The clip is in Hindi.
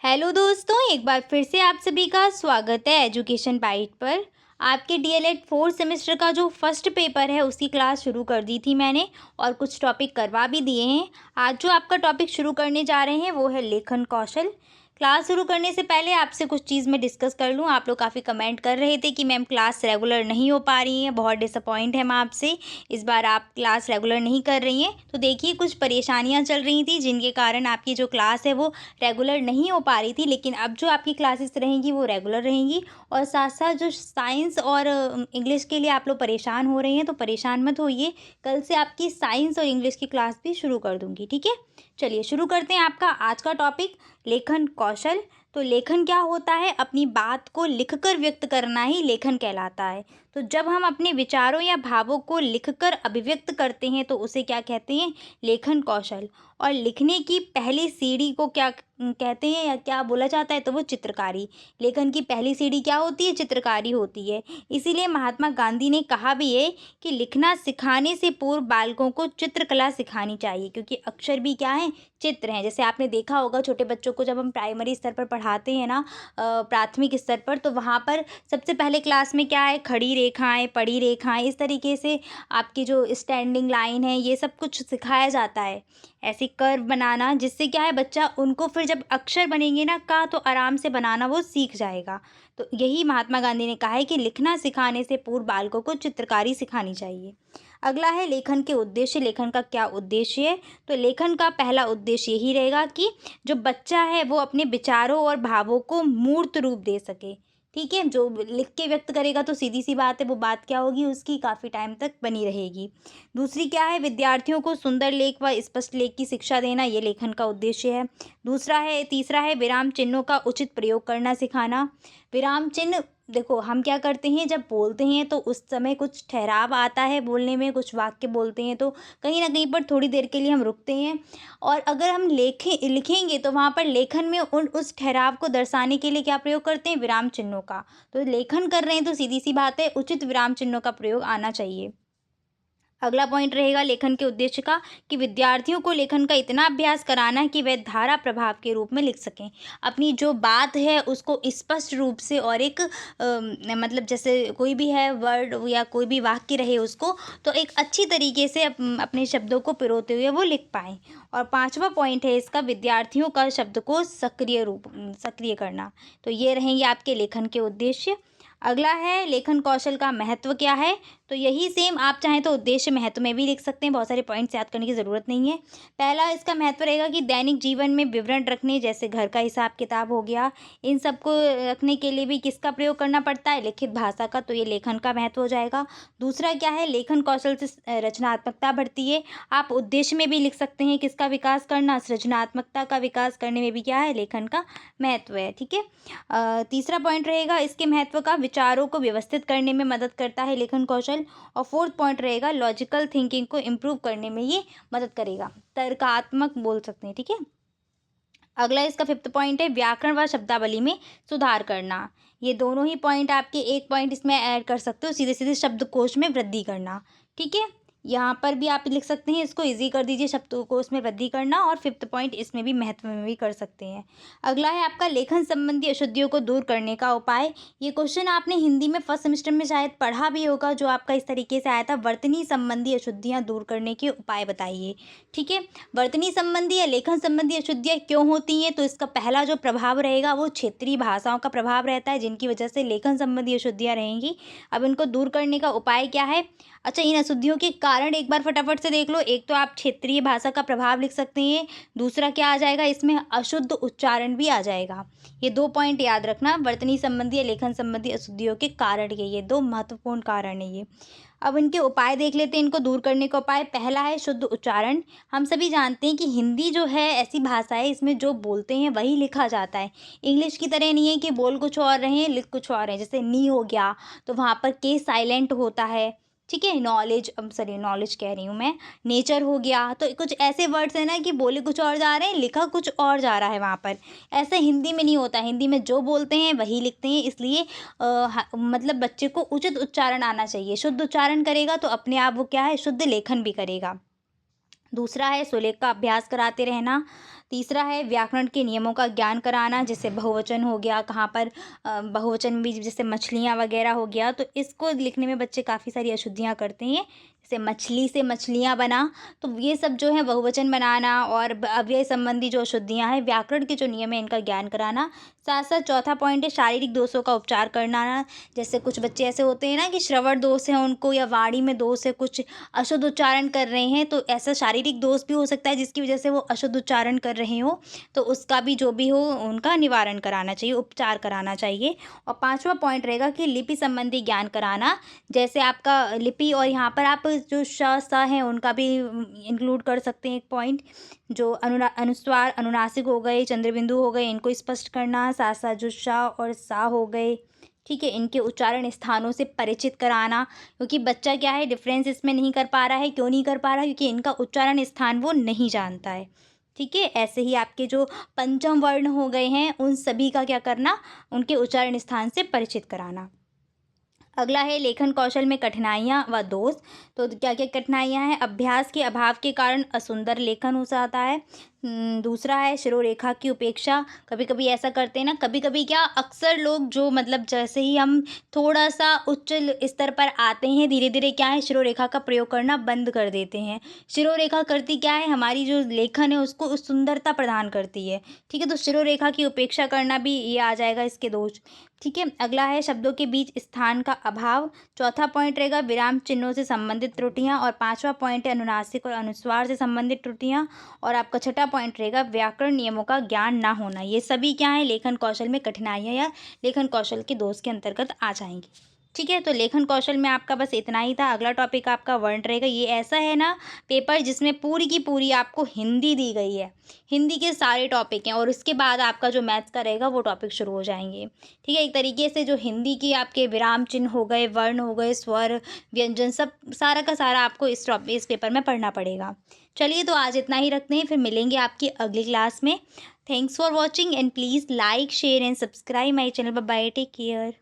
हेलो दोस्तों, एक बार फिर से आप सभी का स्वागत है एजुकेशन बाइट पर। आपके डीएलएड 4th सेमेस्टर का जो फर्स्ट पेपर है उसकी क्लास शुरू कर दी थी मैंने और कुछ टॉपिक करवा भी दिए हैं। आज जो आपका टॉपिक शुरू करने जा रहे हैं वो है लेखन कौशल। क्लास शुरू करने से पहले आपसे कुछ चीज़ मैं डिस्कस कर लूँ। आप लोग काफ़ी कमेंट कर रहे थे कि मैम क्लास रेगुलर नहीं हो पा रही हैं, बहुत डिसअपॉइंट है मैं आपसे, इस बार आप क्लास रेगुलर नहीं कर रही हैं। तो देखिए, कुछ परेशानियां चल रही थी जिनके कारण आपकी जो क्लास है वो रेगुलर नहीं हो पा रही थी, लेकिन अब जो आपकी क्लासेस रहेंगी वो रेगुलर रहेंगी। और साथ साथ जो साइंस और इंग्लिश के लिए आप लोग परेशान हो रहे हैं तो परेशान मत होइए, कल से आपकी साइंस और इंग्लिश की क्लास भी शुरू कर दूंगी, ठीक है। चलिए शुरू करते हैं आपका आज का टॉपिक, लेखन कौशल। तो लेखन क्या होता है? अपनी बात को लिखकर व्यक्त करना ही लेखन कहलाता है। तो जब हम अपने विचारों या भावों को लिखकर अभिव्यक्त करते हैं तो उसे क्या कहते हैं? लेखन कौशल। और लिखने की पहली सीढ़ी को क्या कहते हैं या क्या बोला जाता है? तो वो चित्रकारी। लेखन की पहली सीढ़ी क्या होती है? चित्रकारी होती है। इसीलिए महात्मा गांधी ने कहा भी है कि लिखना सिखाने से पूर्व बालकों को चित्रकला सिखानी चाहिए, क्योंकि अक्षर भी क्या है? चित्र हैं। जैसे आपने देखा होगा छोटे बच्चों को जब हम प्राइमरी स्तर पर पढ़ाते हैं ना, प्राथमिक स्तर पर, तो वहाँ पर सबसे पहले क्लास में क्या है? खड़ी रेखाएं, पड़ी रेखाएं, इस तरीके से आपकी जो स्टैंडिंग लाइन है ये सब कुछ सिखाया जाता है। ऐसे कर्व बनाना, जिससे क्या है बच्चा उनको फिर जब अक्षर बनेंगे ना का तो आराम से बनाना वो सीख जाएगा। तो यही महात्मा गांधी ने कहा है कि लिखना सिखाने से पूर्व बालकों को चित्रकारी सिखानी चाहिए। अगला है लेखन के उद्देश्य। लेखन का क्या उद्देश्य है? तो लेखन का पहला उद्देश्य यही रहेगा कि जो बच्चा है वो अपने विचारों और भावों को मूर्त रूप दे सके, ठीक है। जो लिख के व्यक्त करेगा तो सीधी सी बात है वो बात क्या होगी उसकी, काफ़ी टाइम तक बनी रहेगी। दूसरी क्या है? विद्यार्थियों को सुंदर लेख व स्पष्ट लेख की शिक्षा देना, ये लेखन का उद्देश्य है। तीसरा है विराम चिन्हों का उचित प्रयोग करना सिखाना। विराम चिन्ह, देखो हम क्या करते हैं जब बोलते हैं तो उस समय कुछ ठहराव आता है बोलने में, कुछ वाक्य बोलते हैं तो कहीं ना कहीं पर थोड़ी देर के लिए हम रुकते हैं, और अगर हम लिखेंगे तो वहाँ पर लेखन में उस ठहराव को दर्शाने के लिए क्या प्रयोग करते हैं? विराम चिन्हों का। तो लेखन कर रहे हैं तो सीधी सी बात है उचित विराम चिन्हों का प्रयोग आना चाहिए। अगला पॉइंट रहेगा लेखन के उद्देश्य का कि विद्यार्थियों को लेखन का इतना अभ्यास कराना है कि वह धारा प्रभाव के रूप में लिख सकें। अपनी जो बात है उसको स्पष्ट रूप से और एक मतलब जैसे कोई भी है वर्ड या कोई भी वाक्य रहे उसको तो एक अच्छी तरीके से अपने शब्दों को पिरोते हुए वो लिख पाएँ। और पांचवा पॉइंट है इसका, विद्यार्थियों का शब्द को सक्रिय करना। तो ये रहेंगे आपके लेखन के उद्देश्य। अगला है लेखन कौशल का महत्व क्या है? तो यही सेम आप चाहें तो उद्देश्य महत्व में भी लिख सकते हैं, बहुत सारे पॉइंट्स याद करने की ज़रूरत नहीं है। पहला इसका महत्व रहेगा कि दैनिक जीवन में विवरण रखने, जैसे घर का हिसाब किताब हो गया, इन सब को रखने के लिए भी किसका प्रयोग करना पड़ता है? लिखित भाषा का। तो ये लेखन का महत्व हो जाएगा। दूसरा क्या है? लेखन कौशल से रचनात्मकता बढ़ती है। आप उद्देश्य में भी लिख सकते हैं किसका विकास करना? सृजनात्मकता का विकास करने में भी क्या है? लेखन का महत्व है, ठीक है। तीसरा पॉइंट रहेगा इसके महत्व का, विचारों को व्यवस्थित करने में मदद करता है लेखन कौशल। और फोर्थ पॉइंट रहेगा लॉजिकल थिंकिंग को इम्प्रूव करने में ये मदद करेगा, तर्कात्मक बोल सकते हैं, ठीक है। अगला इसका फिफ्थ पॉइंट है व्याकरण व शब्दावली में सुधार करना। ये दोनों ही पॉइंट आपके एक पॉइंट इसमें ऐड कर सकते हो, सीधे सीधे शब्दकोश में वृद्धि करना, ठीक है। यहाँ पर भी आप लिख सकते हैं, इसको इजी कर दीजिए, शब्दकोश में वृद्धि करना, और फिफ्थ पॉइंट इसमें भी महत्व में भी कर सकते हैं। अगला है आपका लेखन संबंधी अशुद्धियों को दूर करने का उपाय। ये क्वेश्चन आपने हिंदी में फर्स्ट सेमेस्टर में शायद पढ़ा भी होगा, जो आपका इस तरीके से आया था, वर्तनी संबंधी अशुद्धियाँ दूर करने के उपाय बताइए, ठीक है। वर्तनी संबंधी या लेखन संबंधी अशुद्धियाँ क्यों होती हैं? तो इसका पहला जो प्रभाव रहेगा वो क्षेत्रीय भाषाओं का प्रभाव रहता है, जिनकी वजह से लेखन संबंधी अशुद्धियाँ रहेंगी। अब इनको दूर करने का उपाय क्या है? अच्छा, इन अशुद्धियों के कारण एक बार फटाफट से देख लो। एक तो आप क्षेत्रीय भाषा का प्रभाव लिख सकते हैं, दूसरा क्या आ जाएगा इसमें? अशुद्ध उच्चारण भी आ जाएगा। ये दो पॉइंट याद रखना, वर्तनी संबंधी या लेखन संबंधी अशुद्धियों के कारण ये दो महत्वपूर्ण कारण है ये। अब इनके उपाय देख लेते हैं, इनको दूर करने का उपाय। पहला है शुद्ध उच्चारण। हम सभी जानते हैं कि हिंदी जो है ऐसी भाषा है, इसमें जो बोलते हैं वही लिखा जाता है। इंग्लिश की तरह नहीं है कि बोल कुछ और रहे हैं लिख कुछ और है। जैसे नी हो गया तो वहाँ पर के साइलेंट होता है, ठीक है। नॉलेज कह रही हूँ मैं, नेचर हो गया, तो कुछ ऐसे वर्ड्स हैं ना कि बोले कुछ और जा रहे हैं, लिखा कुछ और जा रहा है वहाँ पर। ऐसा हिंदी में नहीं होता, हिंदी में जो बोलते हैं वही लिखते हैं। इसलिए मतलब बच्चे को उचित उच्चारण आना चाहिए। शुद्ध उच्चारण करेगा तो अपने आप वो क्या है? शुद्ध लेखन भी करेगा। दूसरा है सुलेख का अभ्यास कराते रहना। तीसरा है व्याकरण के नियमों का ज्ञान कराना, जैसे बहुवचन हो गया, कहाँ पर बहुवचन भी, जैसे मछलियाँ वगैरह हो गया, तो इसको लिखने में बच्चे काफ़ी सारी अशुद्धियाँ करते हैं। जैसे मछली से मछलियाँ बना, तो ये सब जो है बहुवचन बनाना और अव्यय संबंधी जो अशुद्धियाँ हैं, व्याकरण के जो नियम है इनका ज्ञान कराना। साथ साथ चौथा पॉइंट है शारीरिक दोषों का उपचार करना। जैसे कुछ बच्चे ऐसे होते हैं ना कि श्रवण दोष है उनको, या वाणी में दोष है, कुछ अशुद्ध उच्चारण कर रहे हैं, तो ऐसा शारीरिक दोष भी हो सकता है जिसकी वजह से वो अशुद्ध उच्चारण कर रहे हो, तो उसका भी जो भी हो उनका निवारण कराना चाहिए, उपचार कराना चाहिए। और पांचवा पॉइंट रहेगा कि लिपि संबंधी ज्ञान कराना, जैसे आपका लिपि, और यहाँ पर आप जो श स हैं उनका भी इंक्लूड कर सकते हैं एक पॉइंट, जो अनुस्वार अनुनासिक हो गए, चंद्रबिंदु हो गए, इनको स्पष्ट करना। साथ साथ जो श और सा हो गए, ठीक है, इनके उच्चारण स्थानों से परिचित कराना, क्योंकि बच्चा क्या है डिफरेंस इसमें नहीं कर पा रहा है। क्यों नहीं कर पा रहा है? क्योंकि इनका उच्चारण स्थान वो नहीं जानता है। ठीक है, ऐसे ही आपके जो पंचम वर्ण हो गए हैं उन सभी का क्या करना, उनके उच्चारण स्थान से परिचित कराना। अगला है लेखन कौशल में कठिनाइयाँ व दोष। तो क्या क्या कठिनाइयाँ हैं? अभ्यास के अभाव के कारण असुंदर लेखन हो जाता है। दूसरा है शिरोरेखा की उपेक्षा। कभी कभी ऐसा करते हैं ना, कभी कभी क्या, अक्सर लोग जो मतलब जैसे ही हम थोड़ा सा उच्च स्तर पर आते हैं, धीरे धीरे क्या है, शिरोरेखा का प्रयोग करना बंद कर देते हैं। शिरोरेखा करती क्या है, हमारी जो लेखन है उसको सुंदरता प्रदान करती है। ठीक है, तो शिरोरेखा की उपेक्षा करना भी ये आ जाएगा इसके दोष। ठीक है, अगला है शब्दों के बीच स्थान का अभाव। चौथा पॉइंट रहेगा विराम चिन्हों से संबंधित त्रुटियां, और पांचवा पॉइंट है अनुनासिक और अनुस्वार से संबंधित त्रुटियां, और आपका छठा पॉइंट रहेगा व्याकरण नियमों का ज्ञान ना होना। ये सभी क्या है, लेखन कौशल में कठिनाइयां या लेखन कौशल के दोष के अंतर्गत आ जाएंगी। ठीक है, तो लेखन कौशल में आपका बस इतना ही था। अगला टॉपिक आपका वर्ण रहेगा। ये ऐसा है ना पेपर जिसमें पूरी की पूरी आपको हिंदी दी गई है, हिंदी के सारे टॉपिक हैं, और उसके बाद आपका जो मैथ्स का रहेगा वो टॉपिक शुरू हो जाएंगे। ठीक है, एक तरीके से जो हिंदी की आपके विराम चिन्ह हो गए, वर्ण हो गए, स्वर, व्यंजन, सब सारा का सारा आपको इस पेपर में पढ़ना पड़ेगा। चलिए, तो आज इतना ही रखते हैं, फिर मिलेंगे आपकी अगली क्लास में। Thanks for watching and please like share and subscribe my channel. Bye, take care.